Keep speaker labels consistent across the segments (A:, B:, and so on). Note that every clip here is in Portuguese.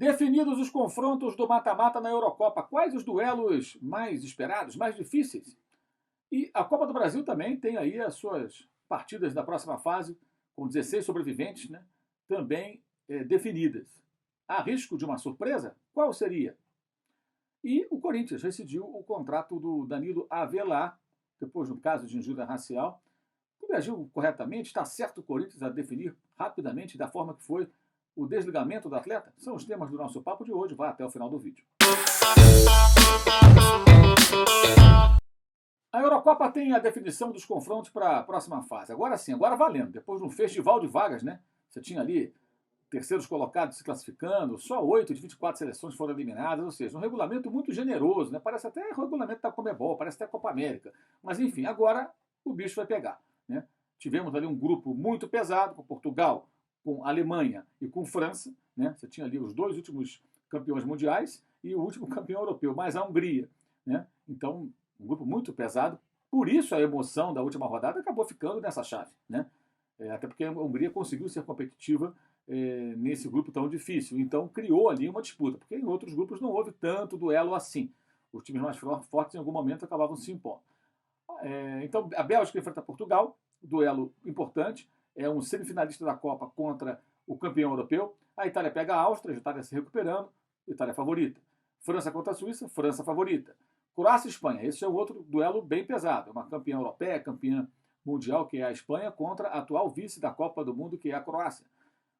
A: Definidos os confrontos do mata-mata na Eurocopa, quais os duelos mais esperados, mais difíceis? E a Copa do Brasil também tem aí as suas partidas da próxima fase, com 16 sobreviventes, né, também definidas. Há risco de uma surpresa? Qual seria? E o Corinthians rescindiu o contrato do Danilo Avelar, depois de um caso de injúria racial. Tudo agiu corretamente? Está certo o Corinthians a definir rapidamente, da forma que foi, o desligamento do atleta? São os temas do nosso papo de hoje. Vá até o final do vídeo. A Eurocopa tem a definição dos confrontos para a próxima fase. Agora sim, agora valendo. Depois de um festival de vagas, né? Você tinha ali terceiros colocados se classificando, só 8 de 24 seleções foram eliminadas, ou seja, um regulamento muito generoso, né? Parece até o regulamento da Conmebol, parece até a Copa América. Mas enfim, agora o bicho vai pegar, né? Tivemos ali um grupo muito pesado, com Portugal, com Alemanha e com França, né? Você tinha ali os dois últimos campeões mundiais e o último campeão europeu, mais a Hungria, né? Então, um grupo muito pesado. Por isso a emoção da última rodada acabou ficando nessa chave, né? Até porque a Hungria conseguiu ser competitiva nesse grupo tão difícil. Então criou ali uma disputa, porque em outros grupos não houve tanto duelo assim. Os times mais fortes em algum momento acabavam se impondo. Então a Bélgica enfrenta Portugal, duelo importante, é um semifinalista da Copa contra o campeão europeu. A Itália pega a Áustria, a Itália se recuperando, Itália favorita. França contra a Suíça, França favorita. Croácia e Espanha, esse é um outro duelo bem pesado, uma campeã europeia, campeã mundial, que é a Espanha, contra a atual vice da Copa do Mundo, que é a Croácia.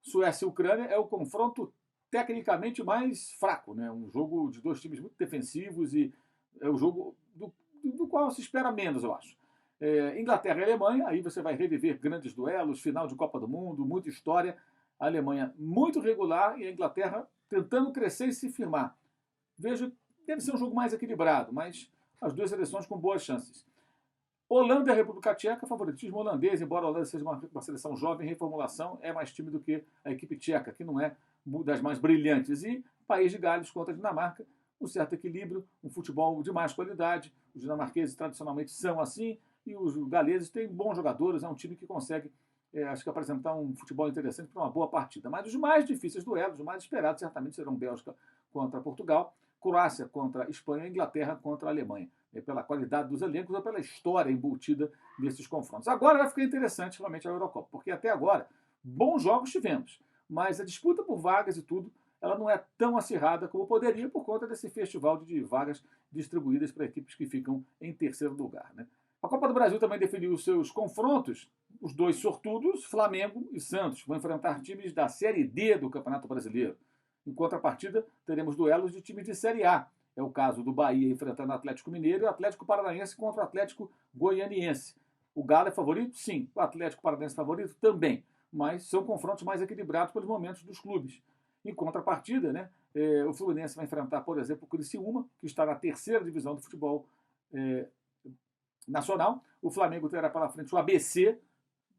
A: Suécia e Ucrânia é o confronto tecnicamente mais fraco, né? Um jogo de dois times muito defensivos e é o jogo do qual se espera menos, eu acho. Inglaterra e Alemanha, aí você vai reviver grandes duelos, final de Copa do Mundo, muita história. A Alemanha muito regular e a Inglaterra tentando crescer e se firmar. Vejo, deve ser um jogo mais equilibrado, mas as duas seleções com boas chances. Holanda e a República Tcheca, favoritismo holandês, embora a Holanda seja uma seleção jovem, reformulação, é mais time do que a equipe tcheca, que não é das mais brilhantes. E País de Gales contra a Dinamarca, um certo equilíbrio, um futebol de mais qualidade. Os dinamarqueses tradicionalmente são assim, e os galeses têm bons jogadores, é um time que consegue, acho que, apresentar um futebol interessante para uma boa partida. Mas os mais difíceis duelos, os mais esperados, certamente serão Bélgica contra Portugal, Croácia contra Espanha e Inglaterra contra a Alemanha, pela qualidade dos elencos ou pela história embutida nesses confrontos. Agora vai ficar interessante realmente a Eurocopa, porque até agora bons jogos tivemos, mas a disputa por vagas e tudo, ela não é tão acirrada como poderia por conta desse festival de vagas distribuídas para equipes que ficam em terceiro lugar, né? A Copa do Brasil também definiu os seus confrontos. Os dois sortudos, Flamengo e Santos, vão enfrentar times da Série D do Campeonato Brasileiro. Em contrapartida, teremos duelos de times de Série A. É o caso do Bahia enfrentando o Atlético Mineiro e o Atlético Paranaense contra o Atlético Goianiense. O Galo é favorito? Sim. O Atlético Paranaense é favorito? Também. Mas são confrontos mais equilibrados pelos momentos dos clubes. Em contrapartida, né, o Fluminense vai enfrentar, por exemplo, o Criciúma, que está na terceira divisão do futebol nacional. O Flamengo terá pela frente o ABC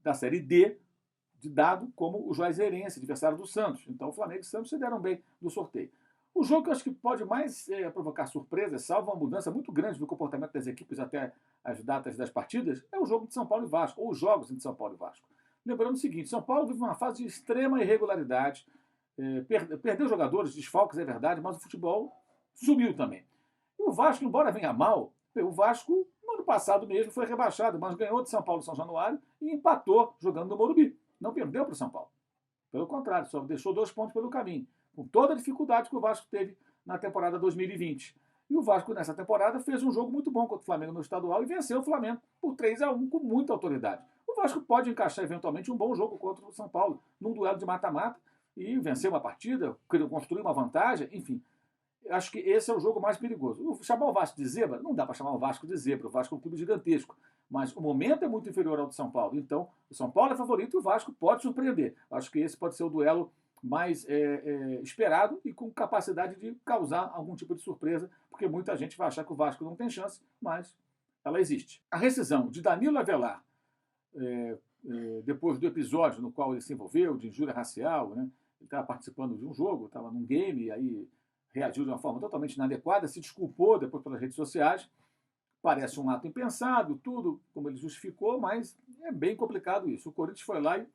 A: da Série D, dado como o Juazeirense, adversário do Santos. Então o Flamengo e o Santos se deram bem no sorteio. O jogo que eu acho que pode mais provocar surpresas, salvo uma mudança muito grande no comportamento das equipes até as datas das partidas, é o jogo de São Paulo e Vasco, ou os jogos entre São Paulo e Vasco. Lembrando o seguinte, São Paulo vive uma fase de extrema irregularidade, perdeu jogadores, desfalques, é verdade, mas o futebol subiu também. E o Vasco, embora venha mal, o Vasco, no ano passado mesmo, foi rebaixado, mas ganhou de São Paulo São Januário e empatou jogando no Morumbi. Não perdeu para o São Paulo. Pelo contrário, só deixou 2 pontos pelo caminho, com toda a dificuldade que o Vasco teve na temporada 2020. E o Vasco, nessa temporada, fez um jogo muito bom contra o Flamengo no estadual e venceu o Flamengo por 3-1 com muita autoridade. O Vasco pode encaixar eventualmente um bom jogo contra o São Paulo, num duelo de mata-mata, e vencer uma partida, construir uma vantagem, enfim. Acho que esse é o jogo mais perigoso. Chamar o Vasco de zebra, não dá para chamar o Vasco de zebra, o Vasco é um clube gigantesco. Mas o momento é muito inferior ao do São Paulo. Então, o São Paulo é favorito e o Vasco pode surpreender. Acho que esse pode ser o duelo mais esperado e com capacidade de causar algum tipo de surpresa, porque muita gente vai achar que o Vasco não tem chance, mas ela existe. A rescisão de Danilo Avelar, depois do episódio no qual ele se envolveu, de injúria racial, né? Ele estava participando de um jogo, estava num game, e aí reagiu de uma forma totalmente inadequada, se desculpou depois pelas redes sociais. Parece um ato impensado, tudo como ele justificou, mas é bem complicado isso. O Corinthians foi lá e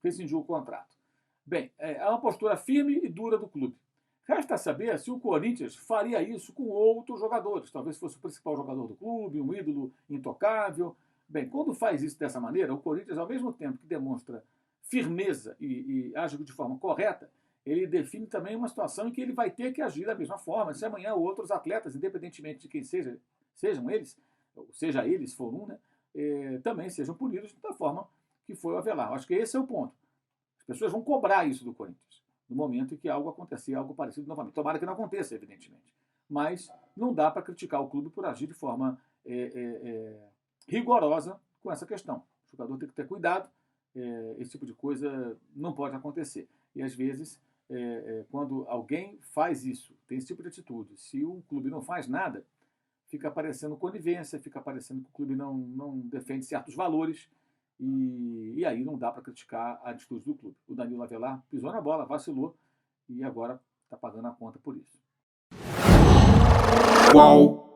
A: rescindiu o contrato. Bem, é uma postura firme e dura do clube. Resta saber se o Corinthians faria isso com outros jogadores. Talvez fosse o principal jogador do clube, um ídolo intocável. Bem, quando faz isso dessa maneira, o Corinthians, ao mesmo tempo que demonstra firmeza e age de forma correta, ele define também uma situação em que ele vai ter que agir da mesma forma. Se amanhã outros atletas, independentemente de quem sejam eles, ou seja ele, se for um, né, também sejam punidos da forma que foi o Avelar. Acho que esse é o ponto. As pessoas vão cobrar isso do Corinthians no momento em que algo acontecer, algo parecido novamente. Tomara que não aconteça, evidentemente. Mas não dá para criticar o clube por agir de forma rigorosa com essa questão. O jogador tem que ter cuidado, esse tipo de coisa não pode acontecer. E às vezes, quando alguém faz isso, tem esse tipo de atitude, se o clube não faz nada, fica parecendo conivência, fica parecendo que o clube não defende certos valores, e aí não dá para criticar a atitude do clube. O Danilo Avelar pisou na bola, vacilou, e agora está pagando a conta por isso.
B: Qual?